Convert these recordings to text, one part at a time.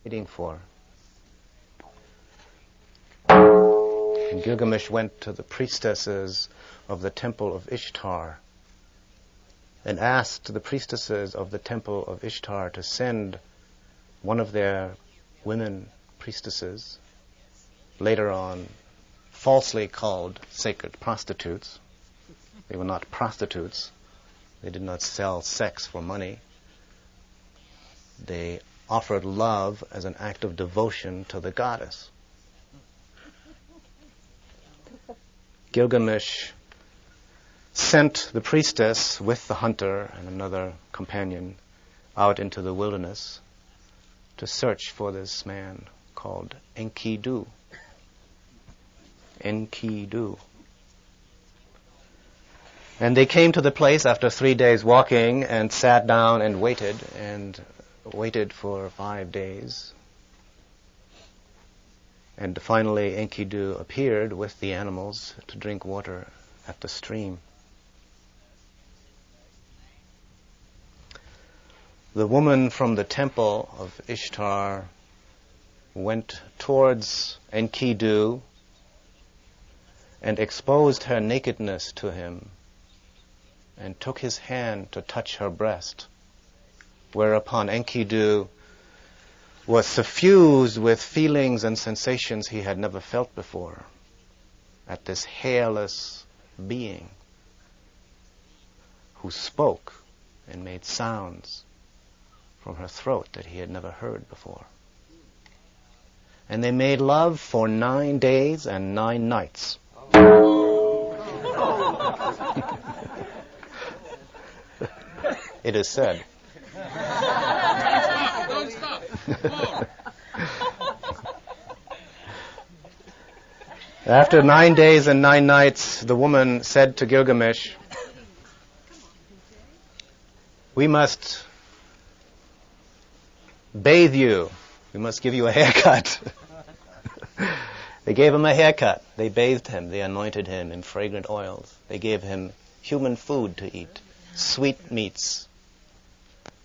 waiting for. And Gilgamesh went to the priestesses of the temple of Ishtar and asked the priestesses of the temple of Ishtar to send one of their women priestesses, later on falsely called sacred prostitutes. They were not prostitutes. They did not sell sex for money. They offered love as an act of devotion to the goddess. Gilgamesh sent the priestess with the hunter and another companion out into the wilderness to search for this man called Enkidu. Enkidu. And they came to the place after 3 days walking and sat down and waited for 5 days. And finally Enkidu appeared with the animals to drink water at the stream. The woman from the temple of Ishtar went towards Enkidu and exposed her nakedness to him and took his hand to touch her breast, whereupon Enkidu was suffused with feelings and sensations he had never felt before at this hairless being who spoke and made sounds from her throat that he had never heard before. And they made love for 9 days and 9 nights. It is said. Don't stop. More. After 9 days and 9 nights, the woman said to Gilgamesh, "We must bathe you. We must give you a haircut." They gave him a haircut. They bathed him. They anointed him in fragrant oils. They gave him human food to eat, sweet meats,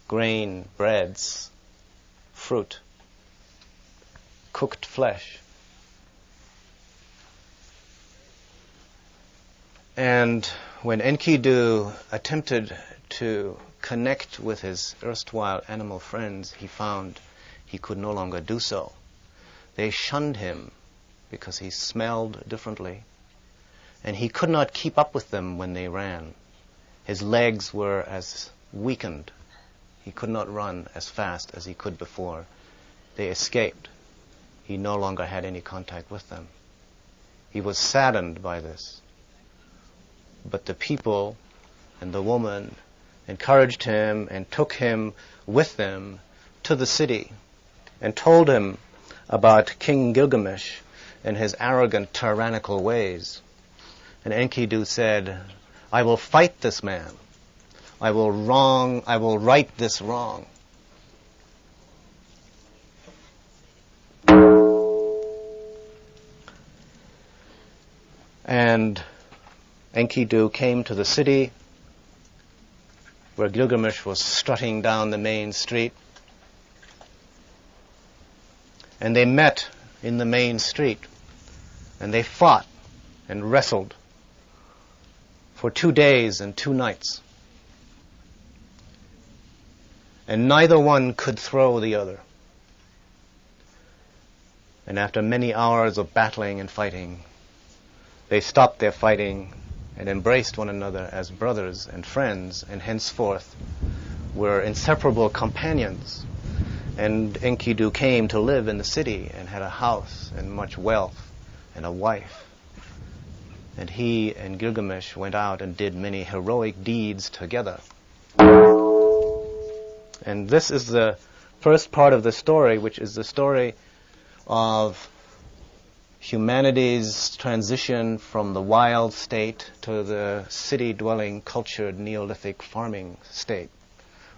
grain, breads, fruit, cooked flesh. And when Enkidu attempted to connect with his erstwhile animal friends, he found he could no longer do so. They shunned him because he smelled differently, and he could not keep up with them when they ran. His legs were as weakened. He could not run as fast as he could before. They escaped. He no longer had any contact with them. He was saddened by this. But the people and the woman encouraged him and took him with them to the city and told him about King Gilgamesh and his arrogant, tyrannical ways. And Enkidu said, "I will fight this man. I will right this wrong." And Enkidu came to the city where Gilgamesh was strutting down the main street. And they met in the main street, and they fought and wrestled for 2 days and 2 nights. And neither one could throw the other. And after many hours of battling and fighting, they stopped their fighting and embraced one another as brothers and friends, and henceforth were inseparable companions. And Enkidu came to live in the city and had a house and much wealth and a wife. And he and Gilgamesh went out and did many heroic deeds together. And this is the first part of the story, which is the story of humanity's transition from the wild state to the city-dwelling, cultured, Neolithic farming state,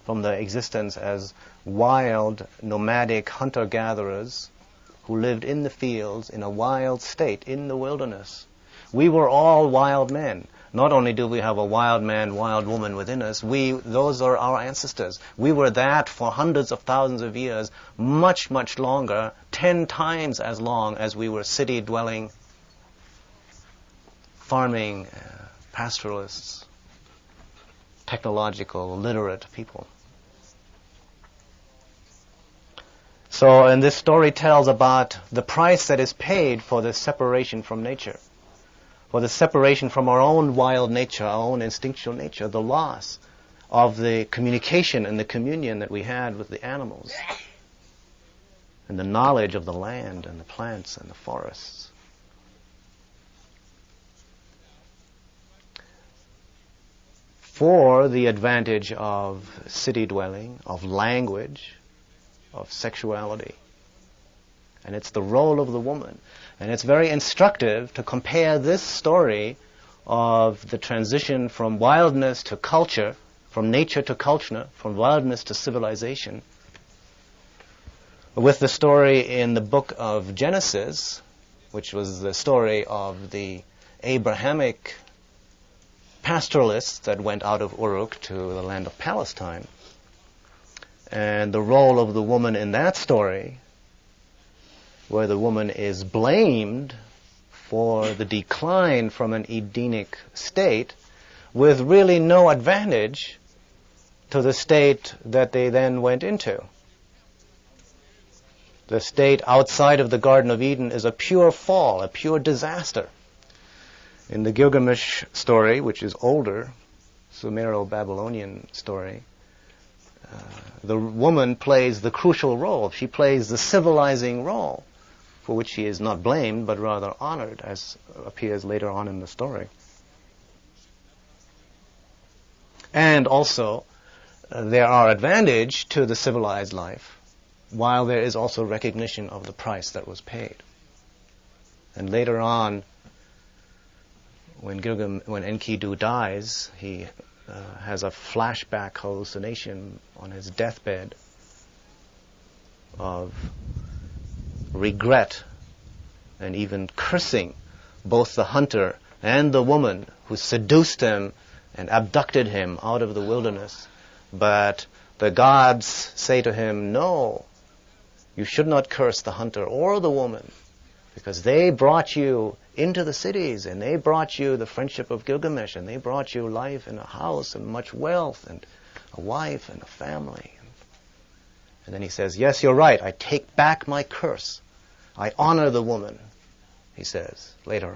from the existence as wild, nomadic hunter-gatherers who lived in the fields in a wild state, in the wilderness. We were all wild men. Not only do we have a wild man, wild woman within us, those are our ancestors. We were that for hundreds of thousands of years, much, much longer, 10 times as long as we were city-dwelling, farming, pastoralists, technological, literate people. So, and this story tells about the price that is paid for this separation from nature, for the separation from our own wild nature, our own instinctual nature, the loss of the communication and the communion that we had with the animals, and the knowledge of the land and the plants and the forests. For the advantage of city dwelling, of language, of sexuality. And it's the role of the woman. And it's very instructive to compare this story of the transition from wildness to culture, from nature to culture, from wildness to civilization, with the story in the book of Genesis, which was the story of the Abrahamic pastoralists that went out of Uruk to the land of Palestine. And the role of the woman in that story, where the woman is blamed for the decline from an Edenic state, with really no advantage to the state that they then went into. The state outside of the Garden of Eden is a pure fall, a pure disaster. In the Gilgamesh story, which is older, Sumero-Babylonian story, the woman plays the crucial role. She plays the civilizing role, for which she is not blamed, but rather honored, as appears later on in the story. And also, there are advantages to the civilized life, while there is also recognition of the price that was paid. And later on, when Enkidu dies, he has a flashback hallucination on his deathbed of regret and even cursing both the hunter and the woman who seduced him and abducted him out of the wilderness. But the gods say to him, no, you should not curse the hunter or the woman, because they brought you into the cities, and they brought you the friendship of Gilgamesh, and they brought you life and a house and much wealth and a wife and a family. And then he says, yes, you're right, I take back my curse. I honor the woman, he says later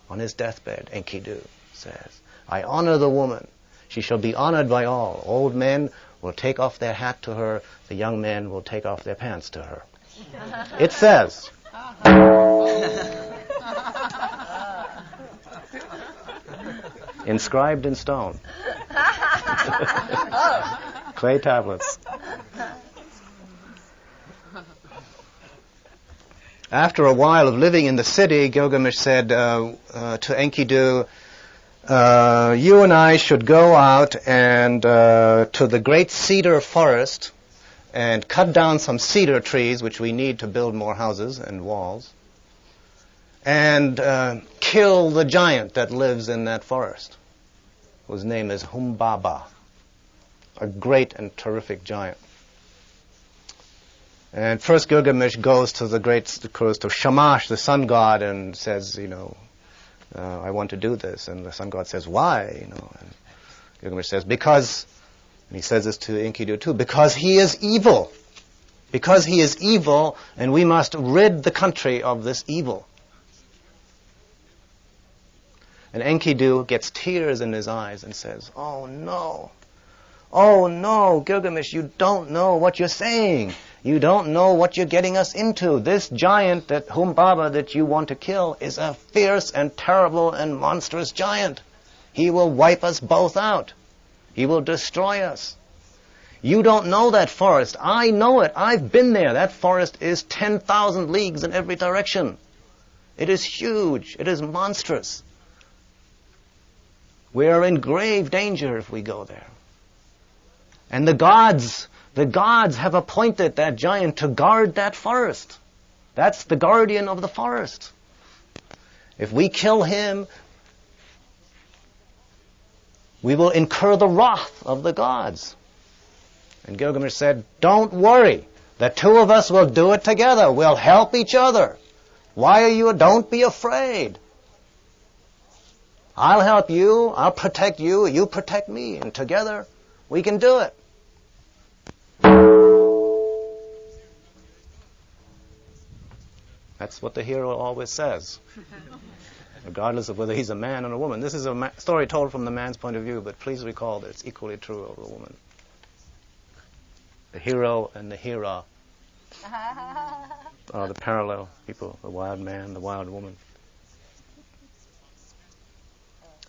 on his deathbed. Enkidu says, I honor the woman. She shall be honored by all. Old men will take off their hat to her. The young men will take off their pants to her. It says. Inscribed in stone. Clay tablets. After a while of living in the city, Gilgamesh said to Enkidu, you and I should go out and to the great cedar forest and cut down some cedar trees, which we need to build more houses and walls, and kill the giant that lives in that forest, whose name is Humbaba, a great and terrific giant. And first Gilgamesh goes to Shamash, the sun god, and says, I want to do this. And the sun god says, why? And Gilgamesh says, because, and he says this to Enkidu too, because he is evil. Because he is evil, and we must rid the country of this evil. And Enkidu gets tears in his eyes and says, oh no, Gilgamesh, you don't know what you're saying. You don't know what you're getting us into. This giant, that Humbaba that you want to kill, is a fierce and terrible and monstrous giant. He will wipe us both out. He will destroy us. You don't know that forest. I know it. I've been there. That forest is 10,000 leagues in every direction. It is huge. It is monstrous. We are in grave danger if we go there. And the gods have appointed that giant to guard that forest. That's the guardian of the forest. If we kill him, we will incur the wrath of the gods. And Gilgamesh said, don't worry. The two of us will do it together. We'll help each other. Don't be afraid. I'll help you, I'll protect you, you protect me, and together we can do it. That's what the hero always says, regardless of whether he's a man or a woman. This is a story told from the man's point of view, but please recall that it's equally true of the woman. The hero and the hera are the parallel people, the wild man, the wild woman.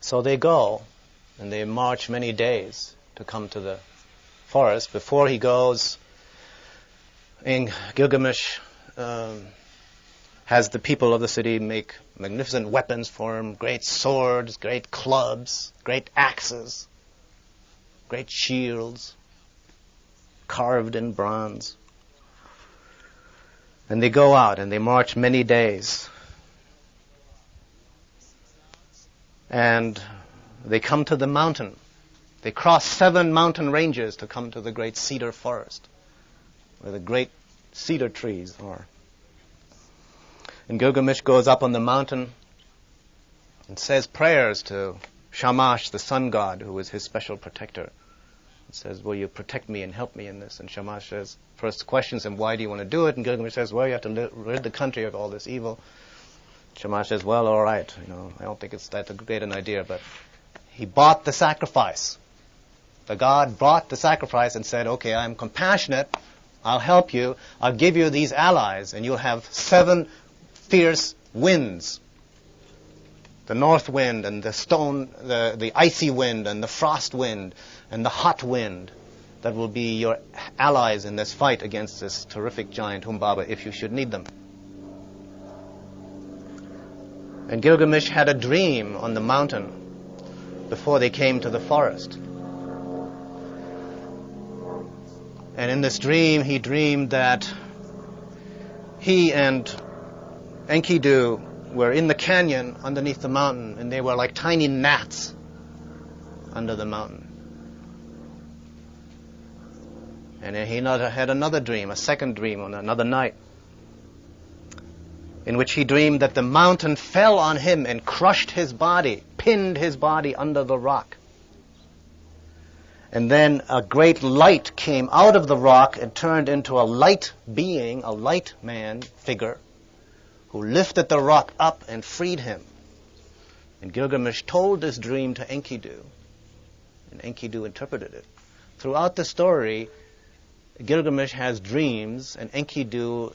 So they go, and they march many days to come to the forest. Before he goes, Gilgamesh has the people of the city make magnificent weapons for him, great swords, great clubs, great axes, great shields, carved in bronze. And they go out and they march many days. And they come to the mountain. They cross 7 mountain ranges to come to the great cedar forest, where the great cedar trees are. And Gilgamesh goes up on the mountain and says prayers to Shamash, the sun god, who is his special protector. He says, will you protect me and help me in this? And Shamash says, first questions him, why do you want to do it? And Gilgamesh says, well, you have to rid the country of all this evil. Shamash says, well, all right, I don't think it's that great an idea, but he bought the sacrifice. The god bought the sacrifice and said, okay, I'm compassionate, I'll help you, I'll give you these allies, and you'll have 7 fierce winds. The north wind and the icy wind and the frost wind and the hot wind that will be your allies in this fight against this terrific giant Humbaba if you should need them. And Gilgamesh had a dream on the mountain before they came to the forest. And in this dream, he dreamed that he and Enkidu were in the canyon underneath the mountain, and they were like tiny gnats under the mountain. And then he had another dream, a second dream on another night, in which he dreamed that the mountain fell on him and crushed his body, pinned his body under the rock. And then a great light came out of the rock and turned into a light being, a light man figure, who lifted the rock up and freed him. And Gilgamesh told this dream to Enkidu, and Enkidu interpreted it. Throughout the story, Gilgamesh has dreams, and Enkidu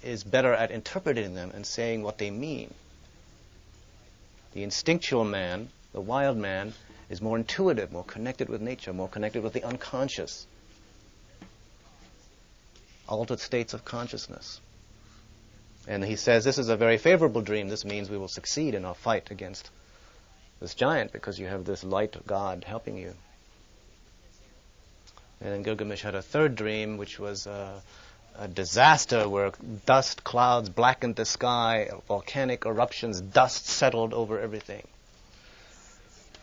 is better at interpreting them and saying what they mean. The instinctual man, the wild man, is more intuitive, more connected with nature, more connected with the unconscious, altered states of consciousness. And he says, this is a very favorable dream. This means we will succeed in our fight against this giant because you have this light God helping you. And then Gilgamesh had a third dream, which was a disaster where dust clouds blackened the sky, volcanic eruptions, dust settled over everything.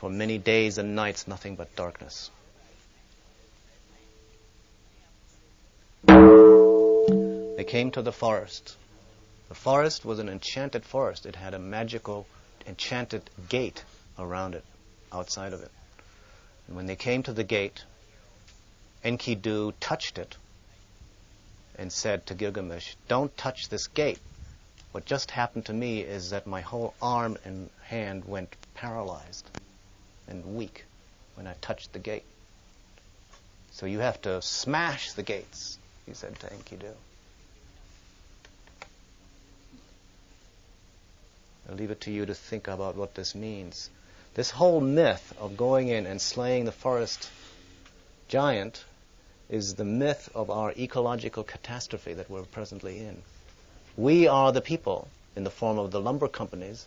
For many days and nights, nothing but darkness. They came to the forest. The forest was an enchanted forest. It had a magical, enchanted gate around it, outside of it. And when they came to the gate, Enkidu touched it and said to Gilgamesh, don't touch this gate. What just happened to me is that my whole arm and hand went paralyzed and weak when I touched the gate. So you have to smash the gates, he said to Enkidu. I'll leave it to you to think about what this means. This whole myth of going in and slaying the forest giant is the myth of our ecological catastrophe that we're presently in. We are the people, in the form of the lumber companies,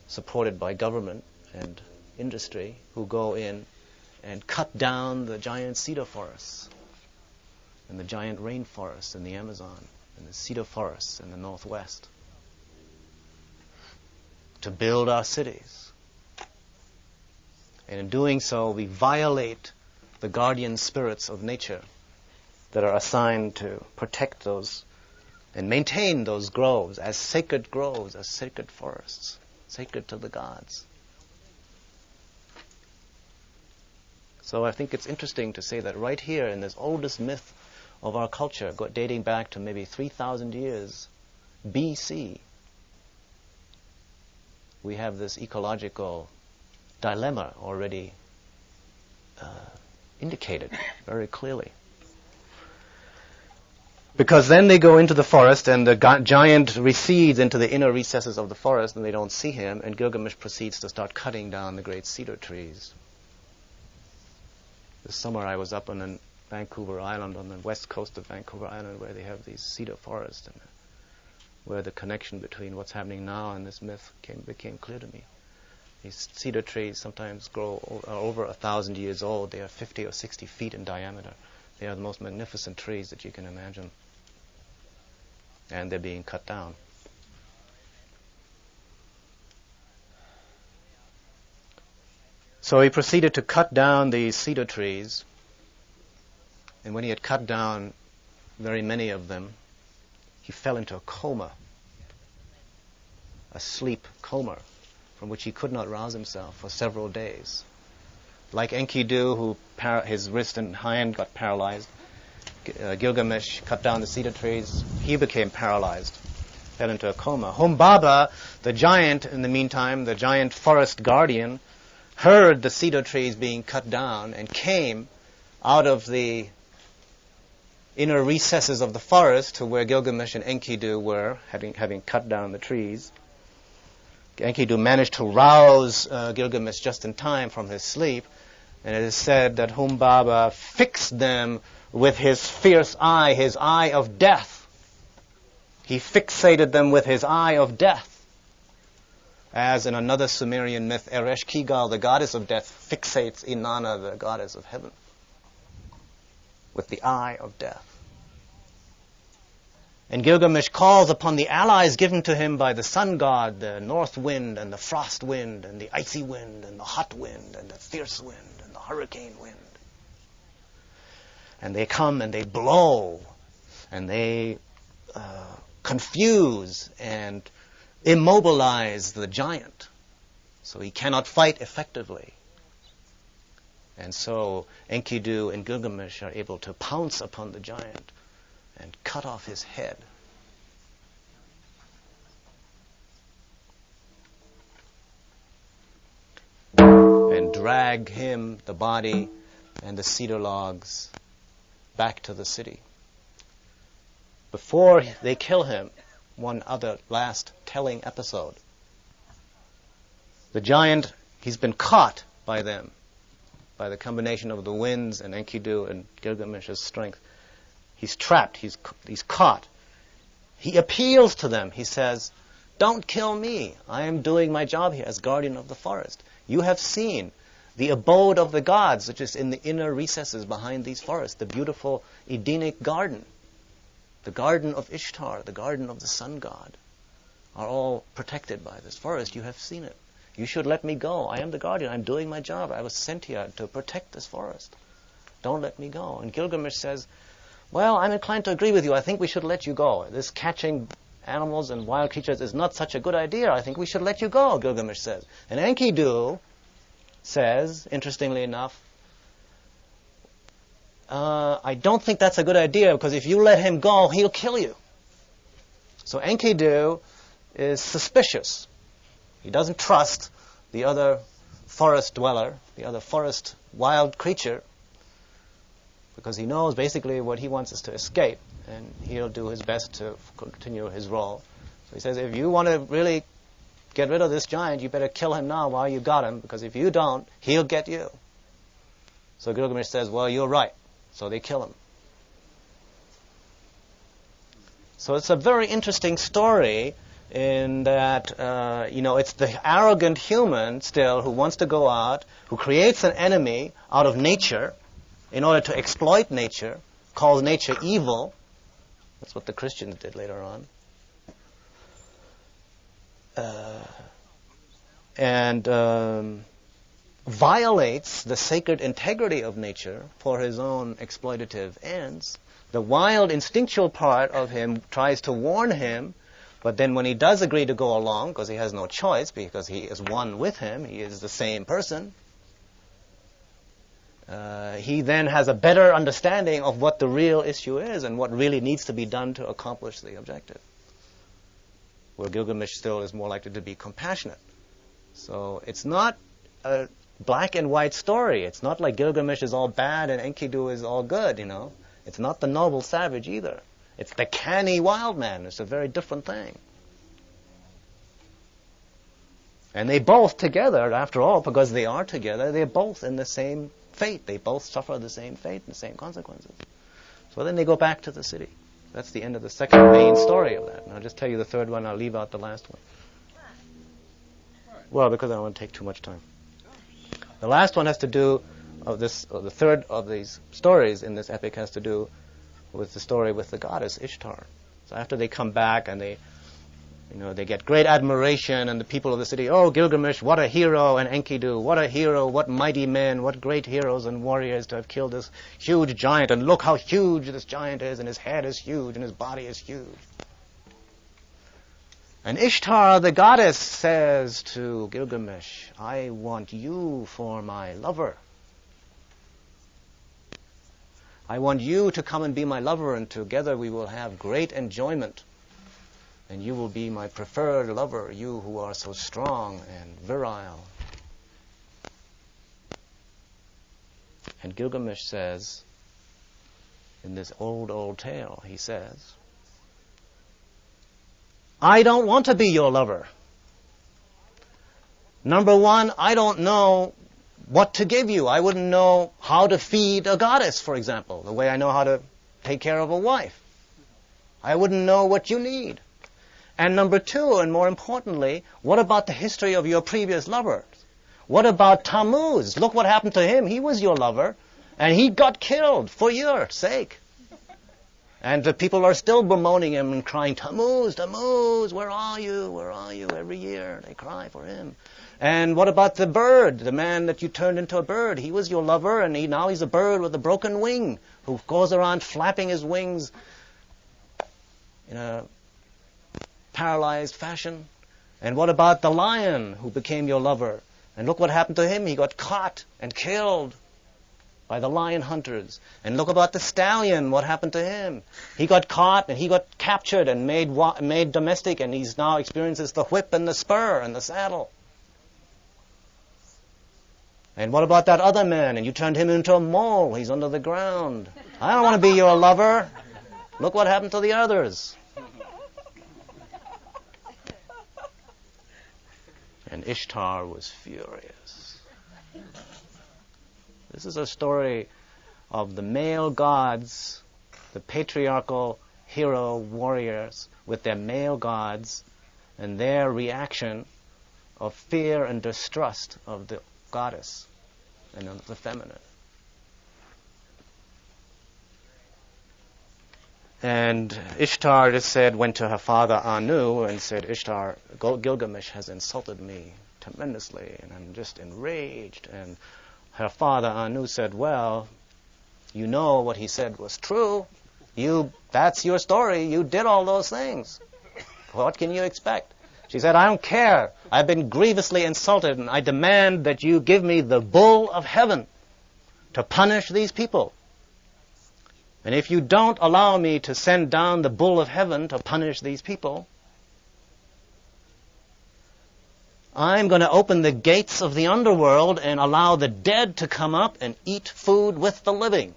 supported by government and industry, who go in and cut down the giant cedar forests and the giant rainforests in the Amazon and the cedar forests in the Northwest to build our cities, And in doing so, we violate the guardian spirits of nature that are assigned to protect those and maintain those groves, as sacred forests, sacred to the gods. So I think it's interesting to say that right here in this oldest myth of our culture, dating back to maybe 3,000 years BC, we have this ecological dilemma already indicated very clearly. Because then they go into the forest and the giant recedes into the inner recesses of the forest and they don't see him, and Gilgamesh proceeds to start cutting down the great cedar trees. This summer I was up on Vancouver Island, on the west coast of Vancouver Island, where they have these cedar forests, and where the connection between what's happening now and this myth became clear to me. These cedar trees sometimes grow over 1,000 years old. They are 50 or 60 feet in diameter. They are the most magnificent trees that you can imagine. And they're being cut down. So he proceeded to cut down these cedar trees, and when he had cut down very many of them, he fell into a coma, a sleep coma, from which he could not rouse himself for several days. Like Enkidu, who his wrist and hand got paralyzed, Gilgamesh cut down the cedar trees. He became paralyzed, fell into a coma. Humbaba, the giant, in the meantime, the giant forest guardian, heard the cedar trees being cut down and came out of the inner recesses of the forest to where Gilgamesh and Enkidu were, having cut down the trees. Enkidu managed to rouse Gilgamesh just in time from his sleep, and it is said that Humbaba fixed them with his fierce eye, his eye of death. He fixated them with his eye of death. As in another Sumerian myth, Eresh Kigal, the goddess of death, fixates Inanna, the goddess of heaven, with the eye of death. And Gilgamesh calls upon the allies given to him by the sun god, the north wind and the frost wind and the icy wind and the hot wind and the fierce wind and the hurricane wind. And they come and they blow and they confuse and immobilize the giant, so he cannot fight effectively. And so Enkidu and Gilgamesh are able to pounce upon the giant and cut off his head. And drag him, the body, and the cedar logs back to the city. Before they kill him, one other last telling episode. The giant, he's been caught by them, by the combination of the winds and Enkidu and Gilgamesh's strength. He's trapped, he's caught. He appeals to them. He says, "Don't kill me. I am doing my job here as guardian of the forest. You have seen the abode of the gods, which is in the inner recesses behind these forests, the beautiful Edenic garden, the garden of Ishtar, the garden of the sun god, are all protected by this forest. You have seen it. You should let me go. I am the guardian. I'm doing my job. I was sent here to protect this forest. Don't let me go." And Gilgamesh says, "Well, I'm inclined to agree with you. I think we should let you go. This catching animals and wild creatures is not such a good idea. I think we should let you go," Gilgamesh says. And Enkidu says, interestingly enough, "I don't think that's a good idea, because if you let him go, he'll kill you." So Enkidu is suspicious. He doesn't trust the other forest dweller, the other forest wild creature, because he knows basically what he wants is to escape, and he'll do his best to continue his role. So he says, if you want to really get rid of this giant, you better kill him now while you got him, because if you don't, he'll get you. So Gilgamesh says, "Well, you're right." So they kill him. So it's a very interesting story in that, it's the arrogant human still who wants to go out, who creates an enemy out of nature in order to exploit nature, calls nature evil. That's what the Christians did later on. violates the sacred integrity of nature for his own exploitative ends. The wild, instinctual part of him tries to warn him, but then when he does agree to go along, because he has no choice, because he is one with him, he is the same person, he then has a better understanding of what the real issue is and what really needs to be done to accomplish the objective. Where Gilgamesh still is more likely to be compassionate. So it's not a black and white story. It's not like Gilgamesh is all bad and Enkidu is all good, It's not the noble savage either. It's the canny wild man. It's a very different thing. And they both together, after all, because they are together, they're both in the same fate. They both suffer the same fate and the same consequences. So then they go back to the city. That's the end of the second main story of that. And I'll just tell you the third one. I'll leave out the last one. Well, because I don't want to take too much time. The last one has to do the third of these stories in this epic has to do with the story with the goddess Ishtar. So after they come back and they get great admiration, and the people of the city, oh, Gilgamesh, what a hero, and Enkidu, what a hero, what mighty men, what great heroes and warriors to have killed this huge giant, and look how huge this giant is, and his head is huge, and his body is huge. And Ishtar, the goddess, says to Gilgamesh, I want you for my lover. I want you to come and be my lover, and together we will have great enjoyment. And you will be my preferred lover, you who are so strong and virile. And Gilgamesh says, in this old tale, he says, I don't want to be your lover. Number one, I don't know what to give you. I wouldn't know how to feed a goddess, for example, the way I know how to take care of a wife. I wouldn't know what you need. And number two, and more importantly, what about the history of your previous lovers? What about Tammuz? Look what happened to him. He was your lover, and he got killed for your sake. And the people are still bemoaning him and crying, Tammuz, Tammuz, where are you? Where are you? Every year they cry for him. And what about the bird, the man that you turned into a bird? He was your lover, and now he's a bird with a broken wing who goes around flapping his wings in a paralyzed fashion. And what about the lion who became your lover? And look what happened to him. He got caught and killed by the lion hunters. And look about the stallion. What happened to him? He got caught and he got captured and made domestic, and he's now experiences the whip and the spur and the saddle. And what about that other man? And you turned him into a mole. He's under the ground. I don't want to be your lover. Look what happened to the others. And Ishtar was furious. This is a story of the male gods, the patriarchal hero warriors with their male gods, and their reaction of fear and distrust of the goddess and of the feminine. And Ishtar, it is said, went to her father Anu and said, Ishtar, Gilgamesh has insulted me tremendously, and I'm just enraged. And her father Anu said, well, you know what he said was true. That's your story. You did all those things. What can you expect? She said, I don't care. I've been grievously insulted, and I demand that you give me the bull of heaven to punish these people. And if you don't allow me to send down the bull of heaven to punish these people, I'm going to open the gates of the underworld and allow the dead to come up and eat food with the living.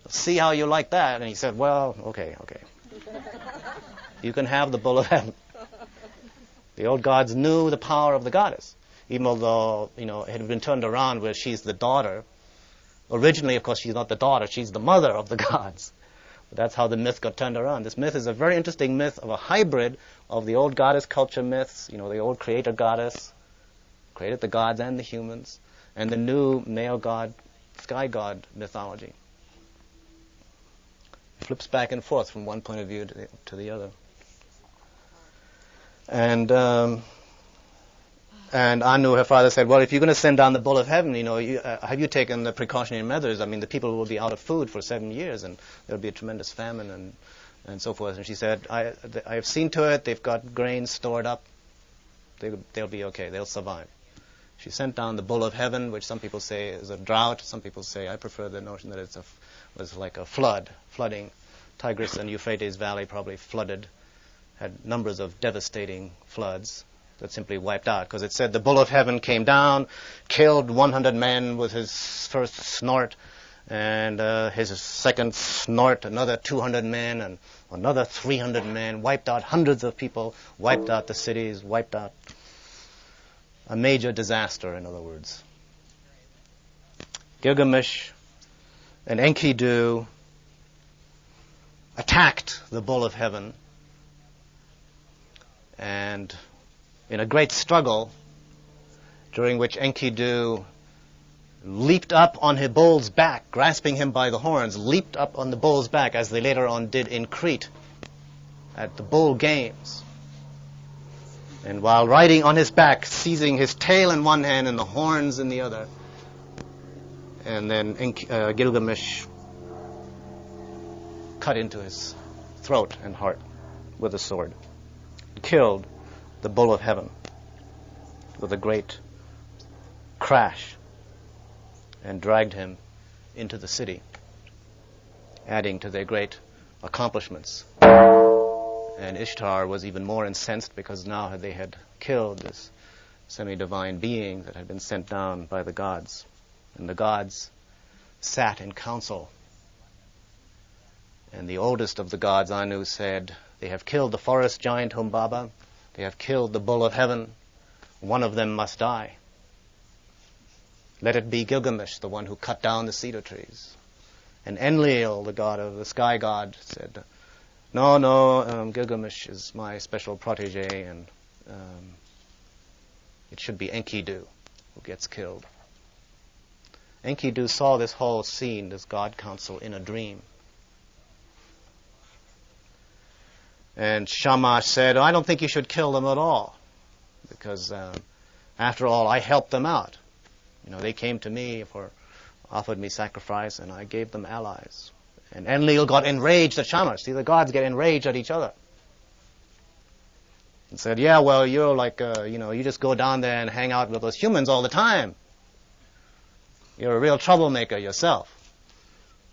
See how you like that. And he said, well, okay. You can have the bull of heaven. The old gods knew the power of the goddess, even though, it had been turned around where she's the daughter. Originally, of course, she's not the daughter, she's the mother of the gods. But that's how the myth got turned around. This myth is a very interesting myth of a hybrid of the old goddess culture myths, the old creator goddess, created the gods and the humans, and the new male god, sky god mythology. It flips back and forth from one point of view to the other. And And Anu, her father, said, well, if you're going to send down the bull of heaven, have you taken the precautionary measures? I mean, the people will be out of food for 7 years, and there'll be a tremendous famine and so forth. And she said, I have seen to it. They've got grain stored up. They'll be okay. They'll survive. She sent down the bull of heaven, which some people say is a drought. Some people say, I prefer the notion that it was like a flooding. Tigris and Euphrates Valley probably flooded, had numbers of devastating floods that simply wiped out, because it said the bull of heaven came down, killed 100 men with his first snort, and his second snort, another 200 men, and another 300 men, wiped out hundreds of people, wiped out the cities, wiped out a major disaster, in other words. Gilgamesh and Enkidu attacked the bull of heaven, and in a great struggle, during which Enkidu leaped up on his bull's back, grasping him by the horns, leaped up on the bull's back, as they later on did in Crete at the bull games. And while riding on his back, seizing his tail in one hand and the horns in the other, and then Gilgamesh cut into his throat and heart with a sword, killed the bull of heaven with a great crash, and dragged him into the city, adding to their great accomplishments. And Ishtar was even more incensed, because now they had killed this semi-divine being that had been sent down by the gods. And the gods sat in council. And the oldest of the gods, Anu, said, they have killed the forest giant Humbaba. They have killed the bull of heaven. One of them must die. Let it be Gilgamesh, the one who cut down the cedar trees. And Enlil, the sky god, said, no, Gilgamesh is my special protege, and it should be Enkidu who gets killed. Enkidu saw this whole scene, this god council, in a dream. And Shamash said, I don't think you should kill them at all, because after all, I helped them out. They came to me offered me sacrifice, and I gave them allies. And Enlil got enraged at Shamash. See, the gods get enraged at each other. And said, yeah, well, you're like, you just go down there and hang out with those humans all the time. You're a real troublemaker yourself.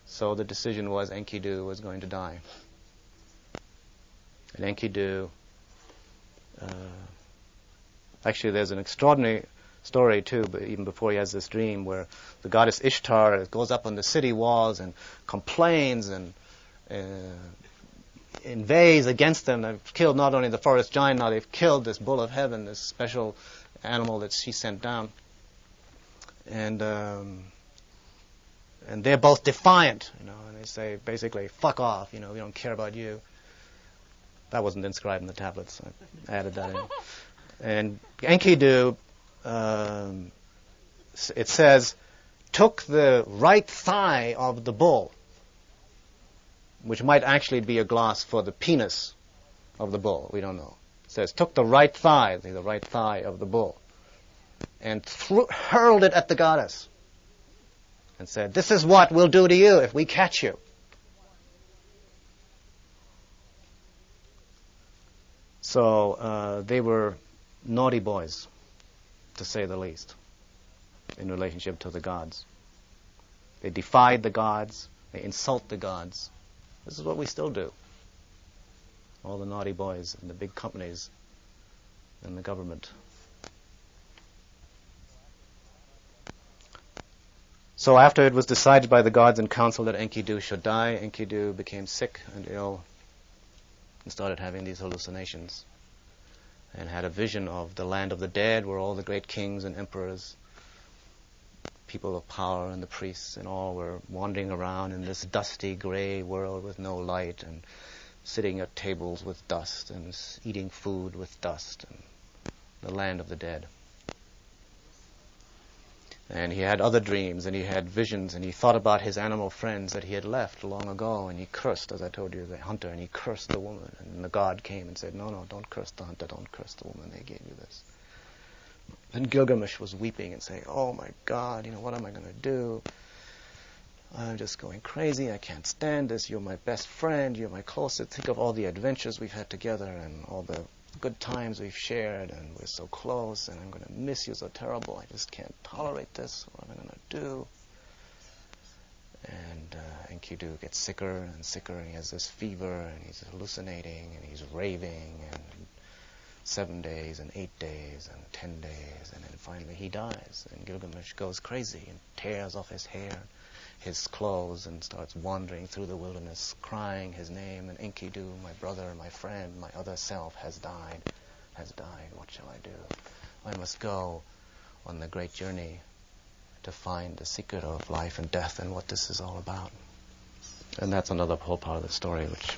So the decision was Enkidu was going to die. And Enkidu, actually there's an extraordinary story too, but even before he has this dream, where the goddess Ishtar goes up on the city walls and complains and inveighs against them. They've killed not only the forest giant, now they've killed this bull of heaven, this special animal that she sent down. And they're both defiant, and they say basically, fuck off, we don't care about you. That wasn't inscribed in the tablets. I added that in. And Enkidu, it says, took the right thigh of the bull, which might actually be a gloss for the penis of the bull. We don't know. It says, took the right thigh of the bull, and hurled it at the goddess, and said, this is what we'll do to you if we catch you. So they were naughty boys, to say the least, in relationship to the gods. They defied the gods. They insult the gods. This is what we still do. All the naughty boys in the big companies and the government. So after it was decided by the gods in council that Enkidu should die, Enkidu became sick and ill and started having these hallucinations, and had a vision of the land of the dead, where all the great kings and emperors, people of power and the priests and all were wandering around in this dusty gray world with no light, and sitting at tables with dust and eating food with dust, and the land of the dead. And he had other dreams, and he had visions, and he thought about his animal friends that he had left long ago, and he cursed, as I told you, the hunter, and he cursed the woman. And the god came and said, no, don't curse the hunter, don't curse the woman, they gave you this. And Gilgamesh was weeping and saying, "Oh my God, what am I going to do? I'm just going crazy. I can't stand this. You're my best friend. You're my closest. Think of all the adventures we've had together and all the good times we've shared, and we're so close, and I'm going to miss you so terrible. I just can't tolerate this. What am I going to do?" And Enkidu gets sicker and sicker, and he has this fever, and he's hallucinating, and he's raving, and 7 days, and 8 days, and 10 days, and then finally he dies. And Gilgamesh goes crazy and tears off his hair, his clothes, and starts wandering through the wilderness, crying his name. And Enkidu, my brother, my friend, my other self, has died. What shall I do? I must go on the great journey to find the secret of life and death and what this is all about. And that's another whole part of the story, which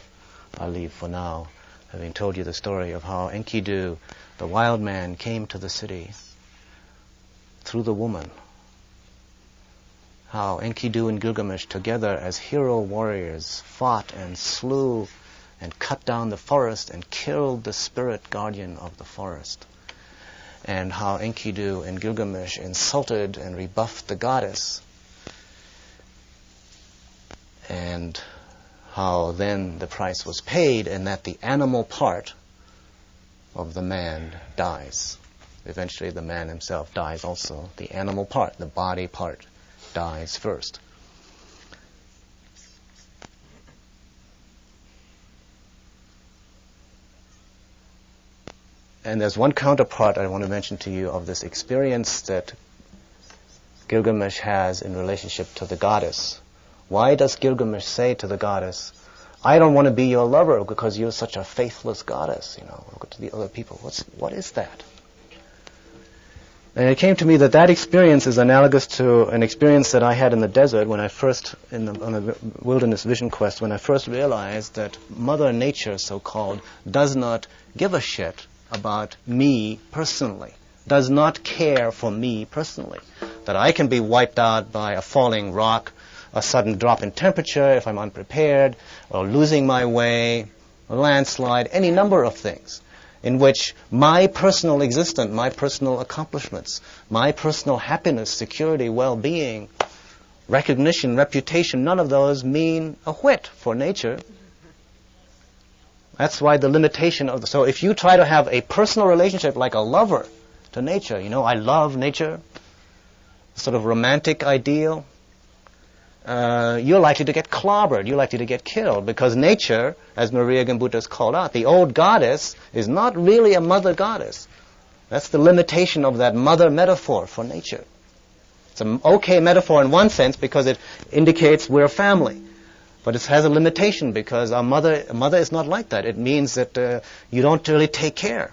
I'll leave for now, having told you the story of how Enkidu, the wild man, came to the city through the woman. How Enkidu and Gilgamesh together as hero warriors fought and slew and cut down the forest and killed the spirit guardian of the forest. And how Enkidu and Gilgamesh insulted and rebuffed the goddess. And how then the price was paid, and that the animal part of the man dies. Eventually the man himself dies also. The animal part, the body part, dies first. And there's one counterpart I want to mention to you of this experience that Gilgamesh has in relationship to the goddess. Why does Gilgamesh say to the goddess, "I don't want to be your lover because you're such a faithless goddess, look to the other people"? What is that? And it came to me that experience is analogous to an experience that I had in the desert when I first, on the wilderness vision quest, when I first realized that Mother Nature, so-called, does not give a shit about me personally, does not care for me personally. That I can be wiped out by a falling rock, a sudden drop in temperature if I'm unprepared, or losing my way, a landslide, any number of things in which my personal existence, my personal accomplishments, my personal happiness, security, well-being, recognition, reputation, none of those mean a whit for nature. That's why the limitation of so if you try to have a personal relationship like a lover to nature, I love nature, sort of romantic ideal, you're likely to get clobbered, you're likely to get killed, because nature, as Maria Gimbutas called out, the old goddess is not really a mother goddess. That's the limitation of that mother metaphor for nature. It's an okay metaphor in one sense because it indicates we're a family. But it has a limitation because a mother is not like that. It means that you don't really take care.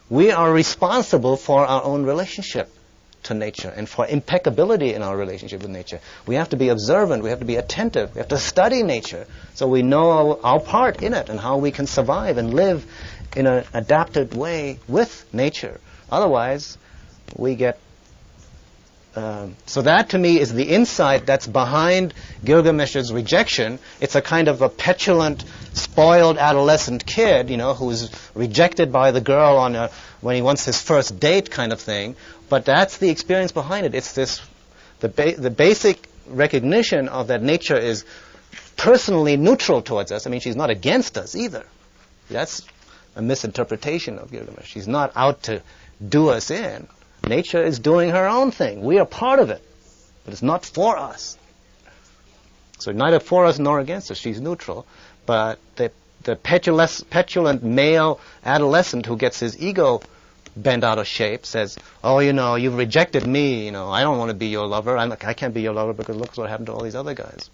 We are responsible for our own relationship to nature and for impeccability in our relationship with nature. We have to be observant. We have to be attentive. We have to study nature so we know our part in it and how we can survive and live in an adapted way with nature. Otherwise, we get... so that to me is the insight that's behind Gilgamesh's rejection. It's a kind of a petulant, spoiled adolescent kid, who's rejected by the girl when he wants his first date kind of thing. But that's the experience behind it. It's the basic recognition of that nature is personally neutral towards us. I mean, she's not against us either. That's a misinterpretation of Gilgamesh. She's not out to do us in. Nature is doing her own thing. We are part of it, but it's not for us. So neither for us nor against us. She's neutral. But the petulant male adolescent who gets his ego bent out of shape says, "Oh, you've rejected me. I don't want to be your lover. I can't be your lover because look what happened to all these other guys."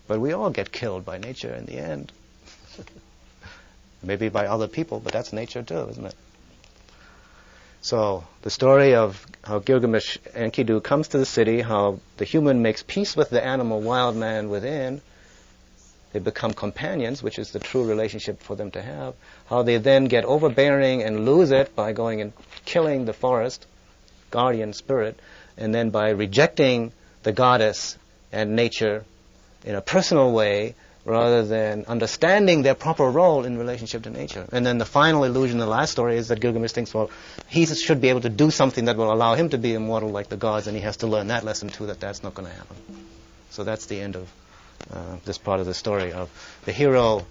But we all get killed by nature in the end. Maybe by other people, but that's nature too, isn't it? So the story of how Gilgamesh Enkidu comes to the city, how the human makes peace with the animal wild man within, they become companions, which is the true relationship for them to have, how they then get overbearing and lose it by going and killing the forest, guardian spirit, and then by rejecting the goddess and nature in a personal way, rather than understanding their proper role in relationship to nature. And then the final illusion in the last story is that Gilgamesh thinks, well, he should be able to do something that will allow him to be immortal like the gods, and he has to learn that lesson too, that that's not going to happen. So that's the end of this part of the story of the hero,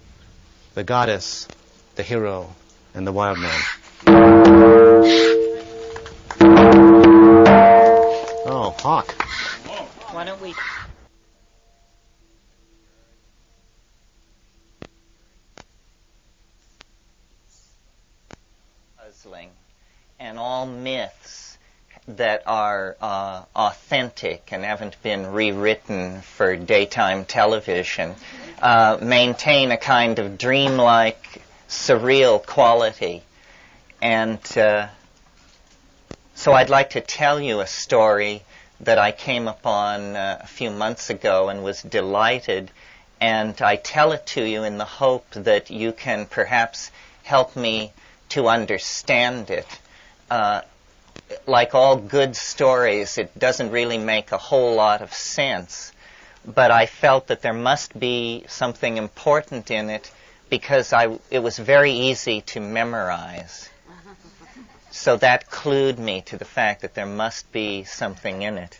the goddess, the hero, and the wild man. Oh, hawk. Why don't we... Puzzling. And all myths that are authentic and haven't been rewritten for daytime television maintain a kind of dreamlike, surreal quality. And so I'd like to tell you a story that I came upon a few months ago and was delighted. And I tell it to you in the hope that you can perhaps help me to understand it. Like all good stories, it doesn't really make a whole lot of sense. But I felt that there must be something important in it because it was very easy to memorize. So that clued me to the fact that there must be something in it.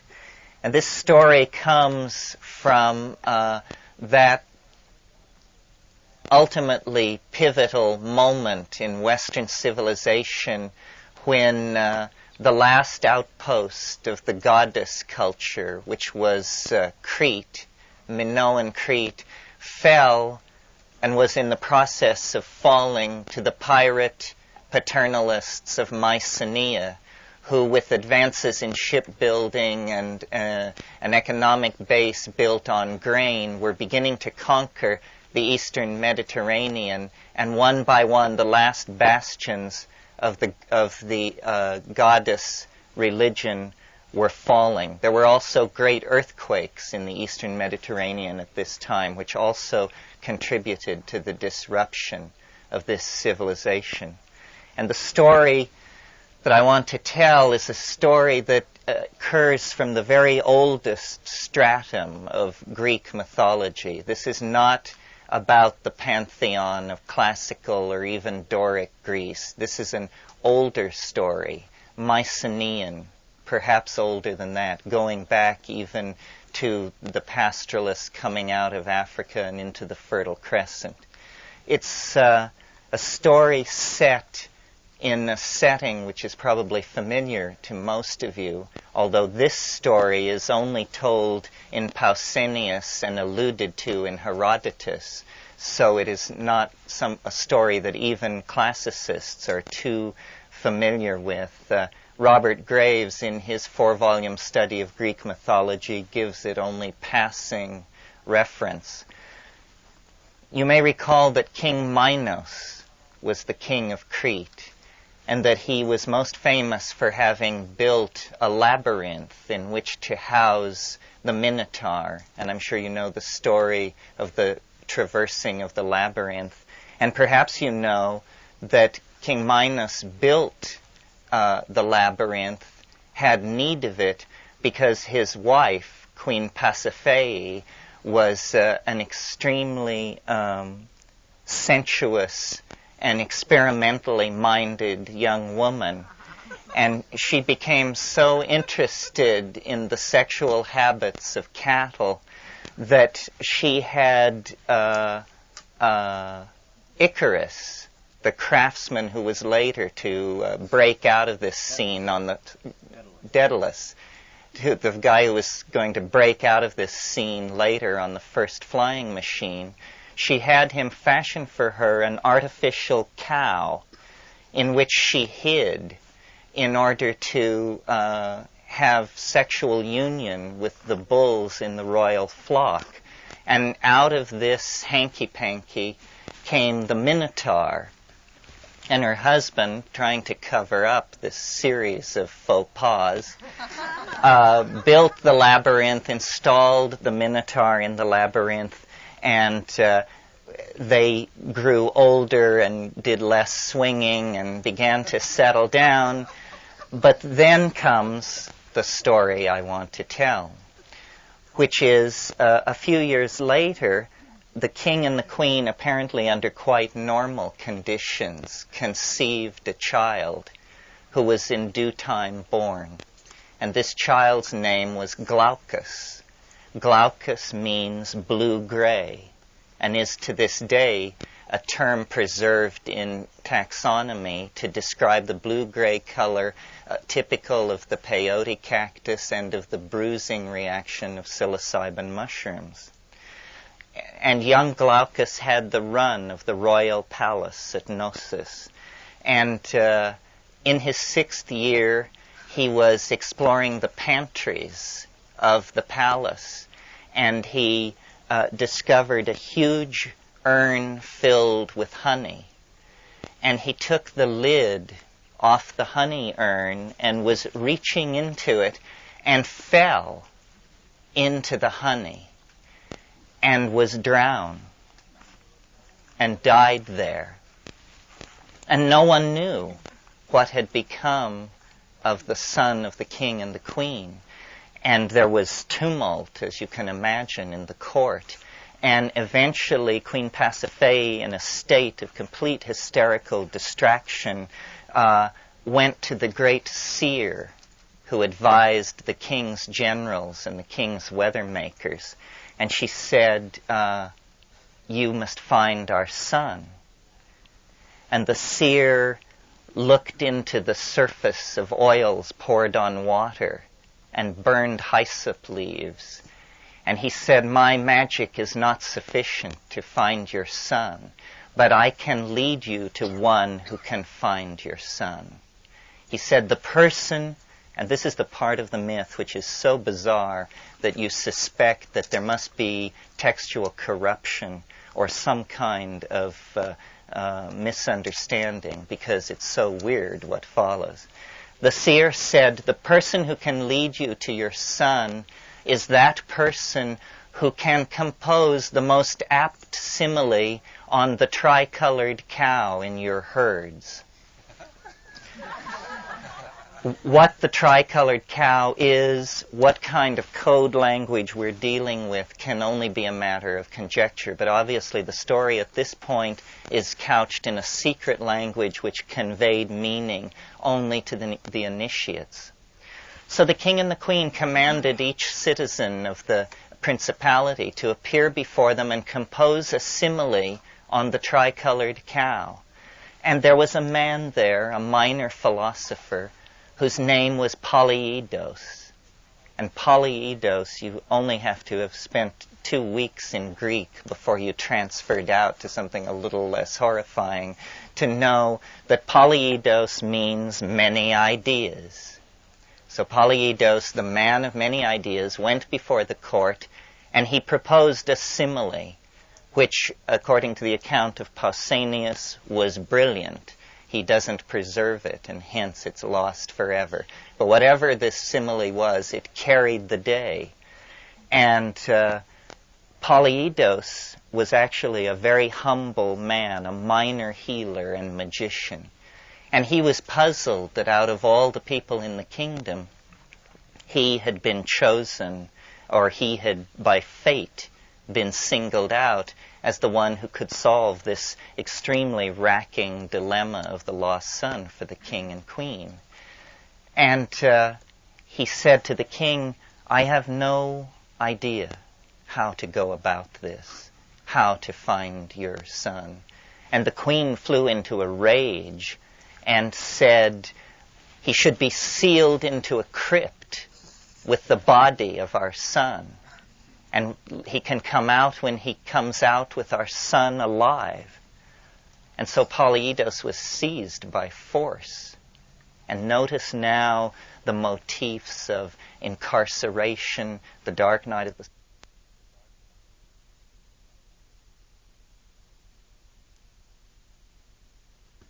And this story comes from that ultimately pivotal moment in Western civilization when the last outpost of the goddess culture, which was Crete, Minoan Crete, fell and was in the process of falling to the pirate paternalists of Mycenae, who, with advances in shipbuilding and an economic base built on grain, were beginning to conquer the eastern Mediterranean, and one by one the last bastions of the goddess religion were falling. There were also great earthquakes in the eastern Mediterranean at this time, which also contributed to the disruption of this civilization. And the story that I want to tell is a story that occurs from the very oldest stratum of Greek mythology. This is not about the pantheon of classical or even Doric Greece. This is an older story, Mycenaean, perhaps older than that, going back even to the pastoralists coming out of Africa and into the Fertile Crescent. It's a story set in a setting which is probably familiar to most of you, although this story is only told in Pausanias and alluded to in Herodotus, so it is not a story that even classicists are too familiar with. Robert Graves, in his 4-volume study of Greek mythology, gives it only passing reference. You may recall that King Minos was the king of Crete, and that he was most famous for having built a labyrinth in which to house the Minotaur. And I'm sure you know the story of the traversing of the labyrinth. And perhaps you know that King Minos built the labyrinth, had need of it, because his wife, Queen Pasiphae, was an extremely sensuous and experimentally minded young woman. And she became so interested in the sexual habits of cattle that she had Icarus, the craftsman who was later to break out of this scene on the Daedalus, the guy who was going to break out of this scene later on the first flying machine. She had him fashion for her an artificial cow in which she hid in order to have sexual union with the bulls in the royal flock. And out of this hanky-panky came the Minotaur. And her husband, trying to cover up this series of faux pas, built the labyrinth, installed the Minotaur in the labyrinth, and they grew older and did less swinging and began to settle down. But then comes the story I want to tell, which is a few years later, the king and the queen, apparently under quite normal conditions, conceived a child who was in due time born. And this child's name was Glaucus. Glaucus means blue-gray, and is to this day a term preserved in taxonomy to describe the blue-gray color typical of the peyote cactus and of the bruising reaction of psilocybin mushrooms. And young Glaucus had the run of the royal palace at Knossos. And in his 6th year, he was exploring the pantries of the palace, and he discovered a huge urn filled with honey. And he took the lid off the honey urn and was reaching into it and fell into the honey and was drowned and died there. And no one knew what had become of the son of the king and the queen. And there was tumult, as you can imagine, in the court. And eventually Queen Pasiphae, in a state of complete hysterical distraction, went to the great seer who advised the king's generals and the king's weather makers. And she said, "You must find our son." And the seer looked into the surface of oils poured on water and burned hyssop leaves. And he said, "My magic is not sufficient to find your son, but I can lead you to one who can find your son." He said, "The person," and this is the part of the myth which is so bizarre that you suspect that there must be textual corruption or some kind of misunderstanding, because it's so weird what follows. The seer said, "The person who can lead you to your son is that person who can compose the most apt simile on the tricolored cow in your herds." What the tricolored cow is, what kind of code language we're dealing with, can only be a matter of conjecture. But obviously the story at this point is couched in a secret language which conveyed meaning only to the initiates. So the king and the queen commanded each citizen of the principality to appear before them and compose a simile on the tricolored cow. And there was a man there, a minor philosopher, whose name was Polyeidos. And Polyeidos, you only have to have spent 2 weeks in Greek before you transferred out to something a little less horrifying to know that Polyeidos means many ideas. So Polyeidos, the man of many ideas, went before the court and he proposed a simile, which, according to the account of Pausanias, was brilliant. He doesn't preserve it, and hence it's lost forever. But whatever this simile was, it carried the day. And Polyeidos was actually a very humble man, a minor healer and magician. And he was puzzled that out of all the people in the kingdom, he had been chosen, or he had, by fate, been singled out as the one who could solve this extremely racking dilemma of the lost son for the king and queen. And he said to the king, "I have no idea how to go about this, how to find your son." And the queen flew into a rage and said, "He should be sealed into a crypt with the body of our son. And he can come out when he comes out with our son alive." And so Polyeidos was seized by force. And notice now the motifs of incarceration, the dark night of the